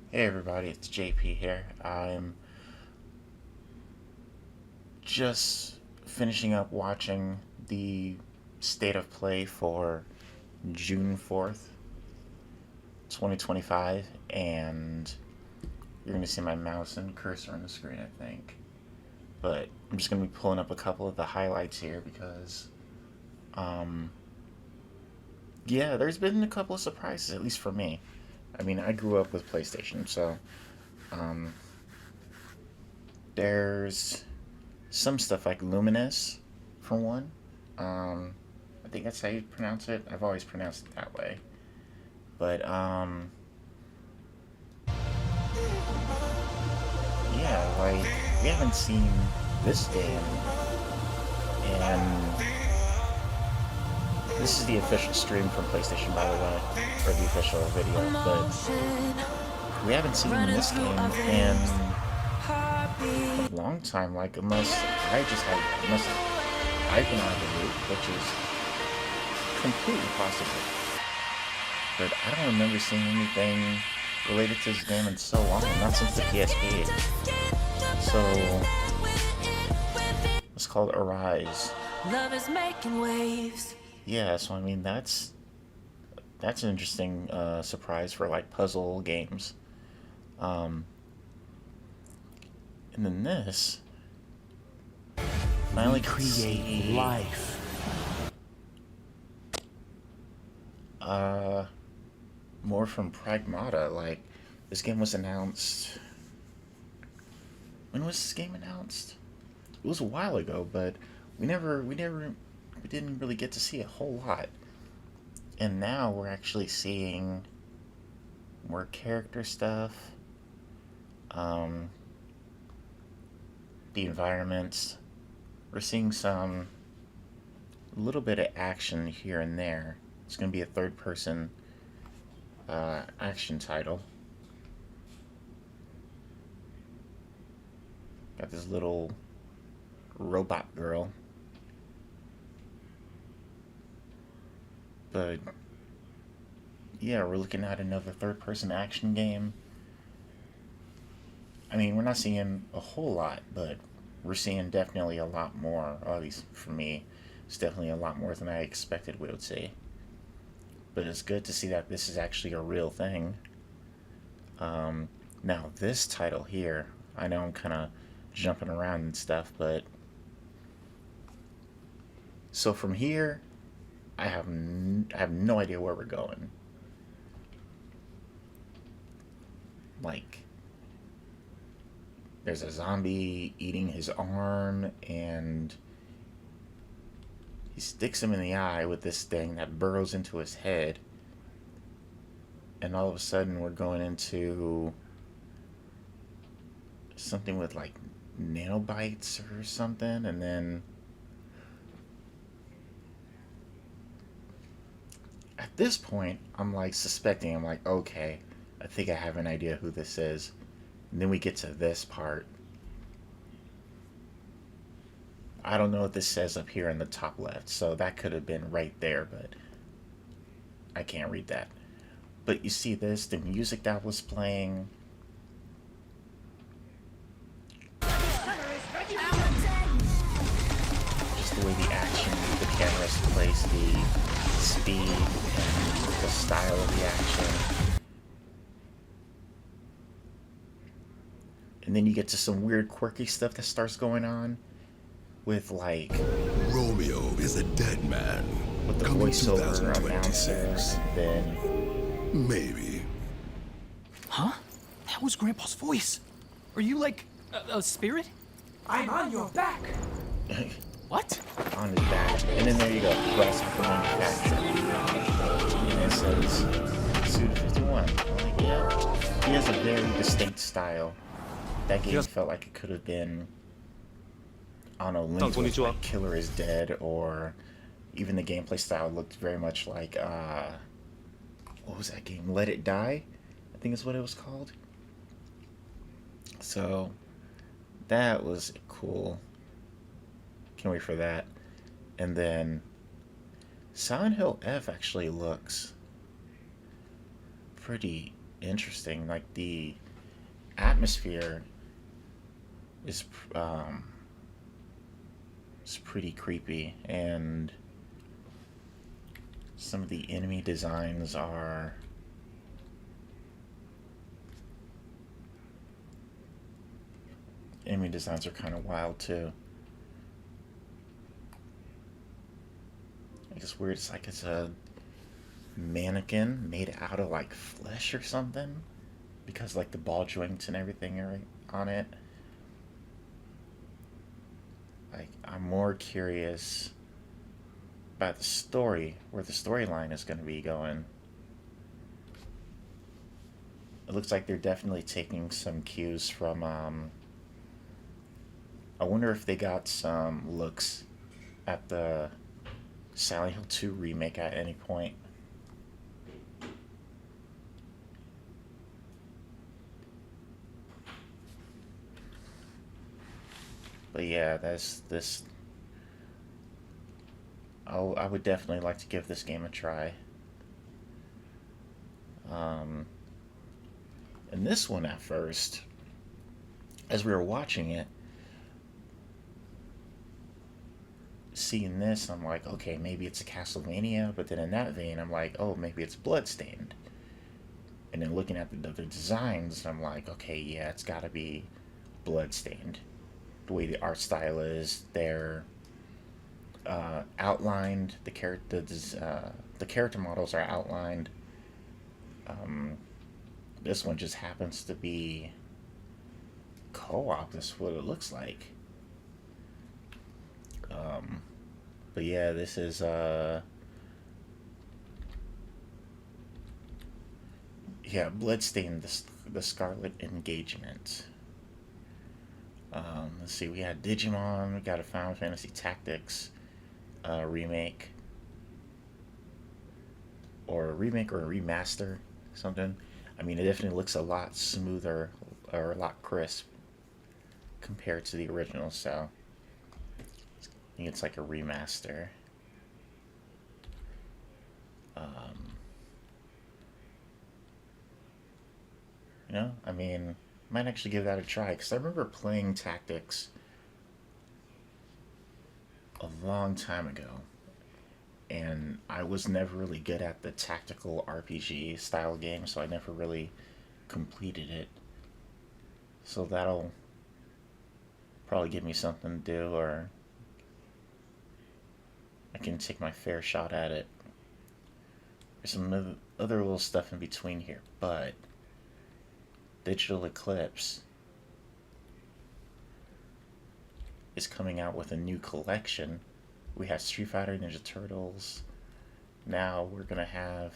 Hey everybody, it's JP here. I'm just finishing up watching the state of play for June 4th, 2025, and you're going to see my mouse and cursor on the screen, I think. But I'm just going to be pulling up a couple of the highlights here because, um, yeah, there's been a couple of surprises, at least for me. I mean, I grew up with PlayStation, so um, there's some stuff like Luminous, for one. Um, I think that's how you pronounce it. I've always pronounced it that way. But yeah, like we haven't seen this game, and this is the official stream from PlayStation, by the way, or the official video. But we haven't seen this game in a long time. Like unless I've been out of the loop, which is completely possible. But I don't remember seeing anything related to this game in so long, not since the PSP. So it's called Arise. Love is making waves. Yeah, so I mean that's an interesting surprise for like puzzle games. Um, and then this finally create life. More from Pragmata. Like, this game was announced. When was this game announced? It was a while ago, but we didn't really get to see a whole lot. And now we're actually seeing more character stuff, the environments. We're seeing some a little bit of action here and there. It's going to be a third-person action title. Got this little robot girl. But yeah, we're looking at another third-person action game. I mean, we're not seeing a whole lot, but we're seeing definitely a lot more. Or at least for me, it's definitely a lot more than I expected we would see. But it's good to see that this is actually a real thing. Now, this title here, I know I'm kind of jumping around and stuff, but so from here, I have no idea where we're going. Like, there's a zombie eating his arm, and he sticks him in the eye with this thing that burrows into his head. And all of a sudden, we're going into something with like nanobites or something, and then at this point, I'm like suspecting. I'm like, okay, I think I have an idea who this is. And then we get to this part. I don't know what this says up here in the top left, so that could have been right there, but I can't read that. But you see this, the music that was playing. Just the way the action, the cameras place, the speed, and the style of the action. And then you get to some weird quirky stuff that starts going on with like Romeo is a dead man. with the Coming voiceover 2026. announcer, then Maybe. Huh? That was Grandpa's voice. Are you like a spirit? I'm on your back. What? on his back. And then there you go, Grasshopper Manufacturer. And it says Suda 51. Like, yeah. He has a very distinct style. That game felt like it could have been, I don't know, linked with like Killer is Dead, or even the gameplay style looked very much like, what was that game? Let It Die? I think is what it was called. So, that was cool. Can't wait for that. And then, Silent Hill F actually looks pretty interesting. Like the atmosphere is um, is pretty creepy, and some of the enemy designs are kind of wild too. It's weird. It's like it's a mannequin made out of like flesh or something, because like the ball joints and everything are on it. Like I'm more curious about the story, where the storyline is going to be going. It looks like they're definitely taking some cues from. I wonder if they got some looks at the Silent Hill 2 remake at any point. But yeah, that's this. I would definitely like to give this game a try. Um, and this one at first, as we were watching it, seeing this, I'm like, okay, maybe it's a Castlevania, but then in that vein, I'm like, oh, maybe it's Bloodstained. And then looking at the other designs, I'm like, okay, yeah, it's got to be Bloodstained. The way the art style is, they're outlined. The character models are outlined. This one just happens to be co-op. That's what it looks like. But yeah, this is Bloodstained, the Scarlet Engagement. Let's see, we had Digimon, we got a Final Fantasy Tactics remake, or a remaster, something. I mean, it definitely looks a lot smoother or a lot crisp compared to the original, so I think it's like a remaster. I mean, might actually give that a try, because I remember playing Tactics a long time ago, and I was never really good at the tactical RPG style game, so I never really completed it. So that'll probably give me something to do, or I can take my fair shot at it. There's some other little stuff in between here, but Digital Eclipse is coming out with a new collection. We have Street Fighter, Ninja Turtles. Now we're gonna have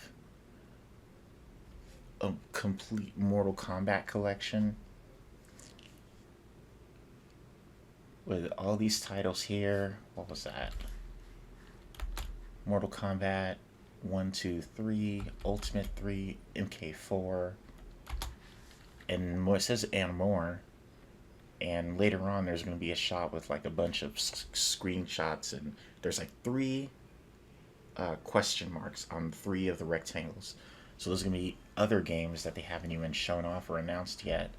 a complete Mortal Kombat collection with all these titles here. What was that? Mortal Kombat 1, 2, 3, Ultimate 3, MK4, and more, it says and more. And later on, there's going to be a shot with like a bunch of screenshots, and there's like three question marks on three of the rectangles. So there's going to be other games that they haven't even shown off or announced yet.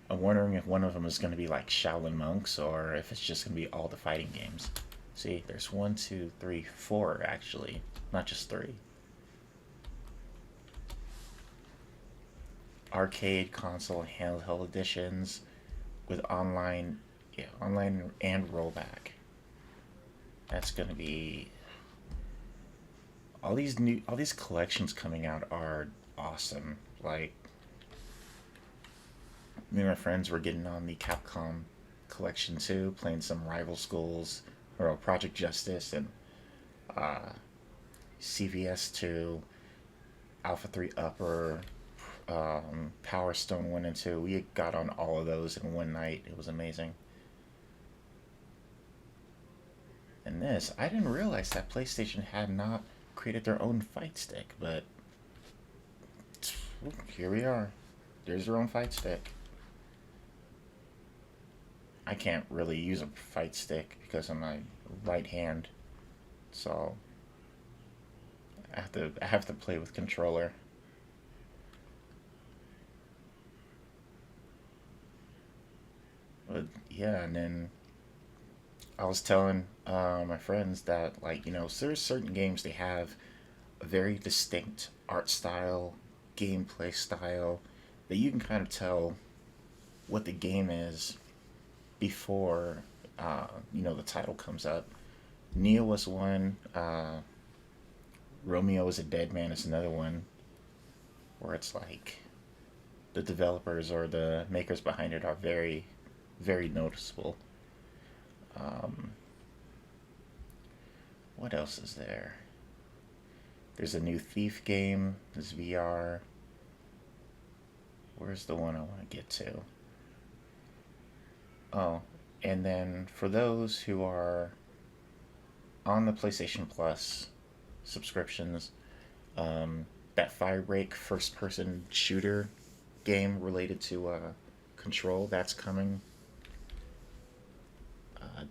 I'm wondering if one of them is going to be like Shaolin Monks, or if it's just going to be all the fighting games. See, there's 1, 2, 3, 4 actually, not just 3. Arcade, console, handheld editions with online and rollback. That's gonna be all these collections coming out are awesome. Like, me and my friends were getting on the Capcom collection too, playing some Rival Schools or Project Justice and CVS 2, Alpha 3 Upper, Power Stone 1 and 2. We got on all of those in one night. It was amazing. And this, I didn't realize that PlayStation had not created their own fight stick, but here we are. There's their own fight stick. I can't really use a fight stick because of my right hand, so I have to play with controller. But yeah, and then I was telling my friends that, like, there's certain games they have a very distinct art style, gameplay style, that you can kind of tell what the game is before the title comes up. Neo was one. Romeo is a Dead Man is another one, where it's like the developers or the makers behind it are very, very noticeable. What else is there? There's a new Thief game. There's VR. Where's the one I want to get to? Oh, and then for those who are on the PlayStation Plus subscriptions, that Firebreak first-person shooter game related to Control, that's coming.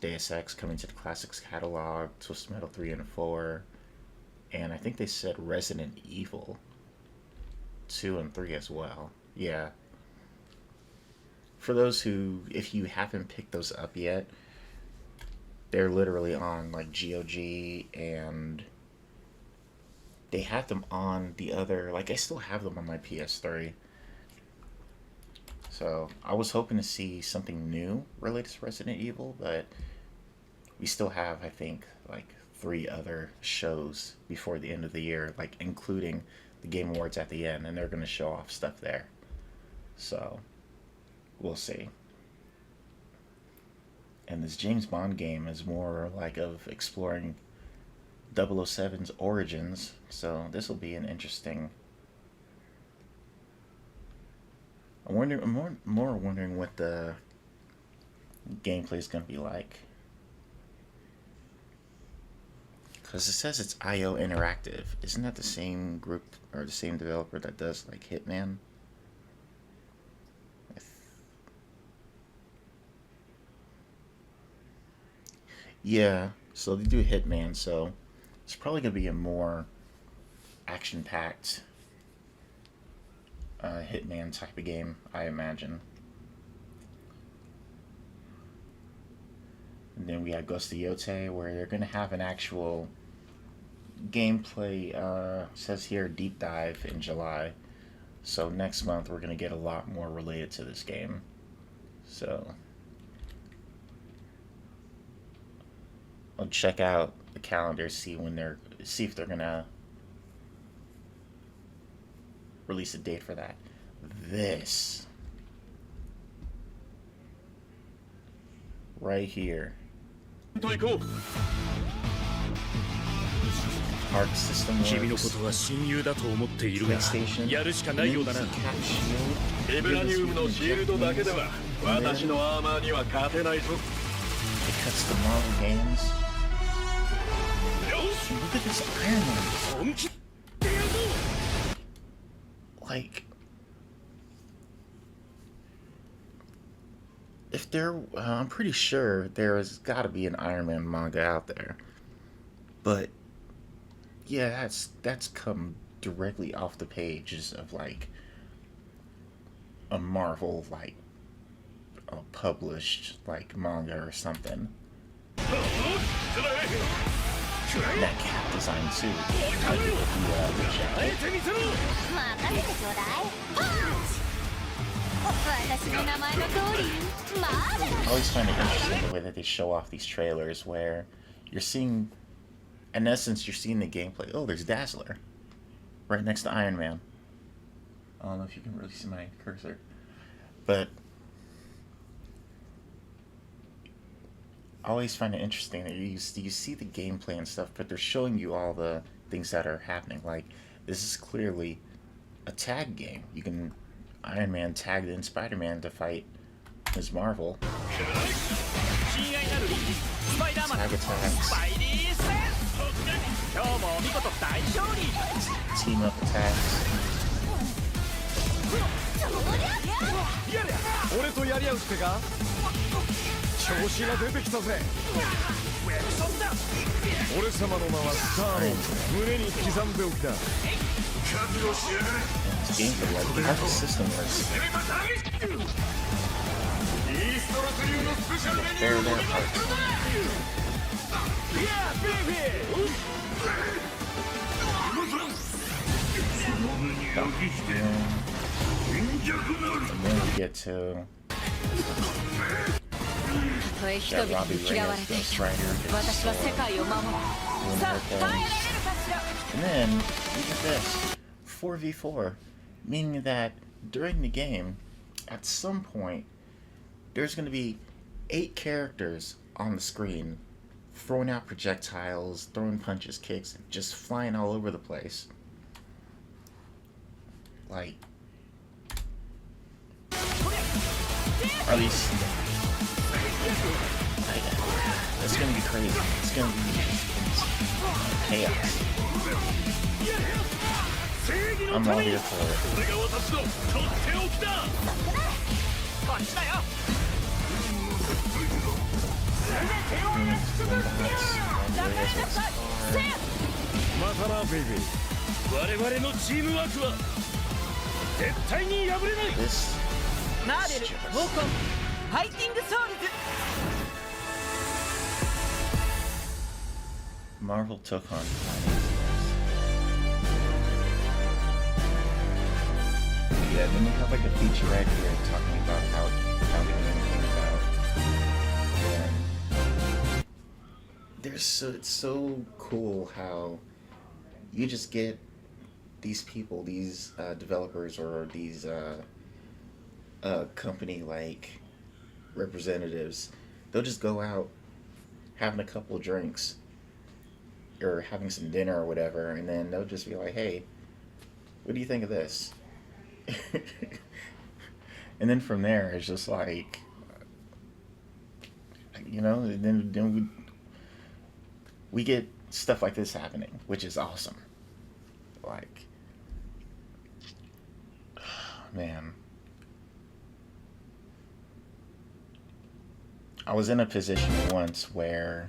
Deus Ex coming to the Classics catalog, Twisted Metal 3 and 4, and I think they said Resident Evil 2 and 3 as well. Yeah. For those who, if you haven't picked those up yet, they're literally on like GOG, and they have them on the other, like I still have them on my PS3. So I was hoping to see something new related to Resident Evil, but we still have, I think, like 3 other shows before the end of the year, like including the Game Awards at the end, and they're going to show off stuff there. So we'll see. And this James Bond game is more like of exploring 007's origins, so this will be an interesting. I'm more wondering what the gameplay is going to be like, because it says it's IO Interactive. Isn't that the same group or the same developer that does like Hitman? Yeah, so they do Hitman, so it's probably going to be a more action-packed Hitman type of game, I imagine. And then we got Ghost of Yote, where they're going to have an actual gameplay, says here, deep dive in July. So next month we're going to get a lot more related to this game. So I'll check out the calendar, see if they're going to release a date for that. This right here, Arc System Works, PlayStation, Cap Shield, it cuts the Marvel games. Look at this Iron Man. Like, if there, I'm pretty sure there's got to be an Iron Man manga out there, but yeah, that's come directly off the pages of like a Marvel like a published like manga or something. And that cat design too. I do I always find it interesting the way that they show off these trailers, where you're seeing, in essence, you're seeing the gameplay. Oh, there's Dazzler right next to Iron Man. I don't know if you can really see my cursor, but I always find it interesting that you see the gameplay and stuff, but they're showing you all the things that are happening. Like, this is clearly a tag game. You can Iron Man tagged in Spider-Man to fight Ms. Marvel. Tag attacks. Team up attacks. This game for like how the system works. Fair their part. And then we get to that Robbie Reyes Ghost Rider gets sword, doing her thing. And then we get this 4v4, meaning that during the game, at some point, there's going to be 8 characters on the screen throwing out projectiles, throwing punches, kicks, just flying all over the place. Like, at least, it's gonna be crazy. It's gonna be chaos. I'm all here for This Marvel took on yeah, then we have like a feature right here talking about how everything came about. And it's so cool how you just get these people, these developers, or these company like representatives. They'll just go out having a couple of drinks or having some dinner or whatever, and then they'll just be like, "Hey, what do you think of this?" And then from there, it's just like, you know, and then we get stuff like this happening, which is awesome. Like, man, I was in a position once where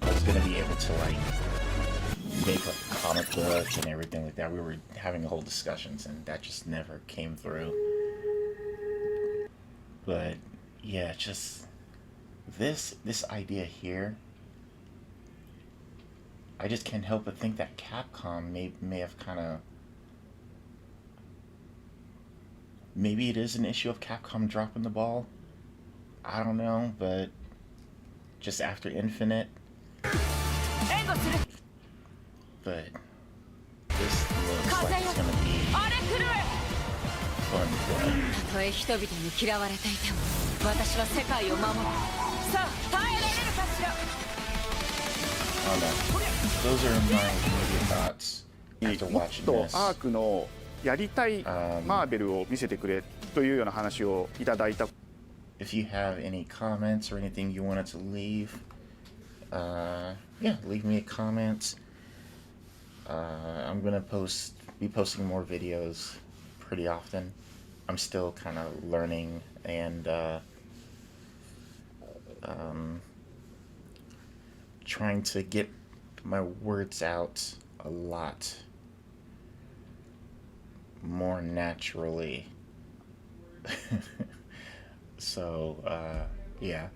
I was gonna be able to like make like comic books and everything like that. We were having whole discussions, and that just never came through. But yeah, just this idea here, I just can't help but think that Capcom may have kind of, maybe it is an issue of Capcom dropping the ball. I don't know, but just after Infinite. But this looks like it's gonna be fun play. I don't know. Those are my immediate thoughts after もっ watching と this. アークのやりたいマーベルを見せてくれというような話をいただいた。 If you have any comments or anything you wanted to leave, yeah, leave me a comment. I'm gonna be posting more videos pretty often. I'm still kind of learning and trying to get my words out a lot more naturally. So, yeah.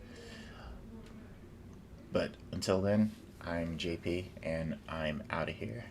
But until then, I'm JP, and I'm out of here.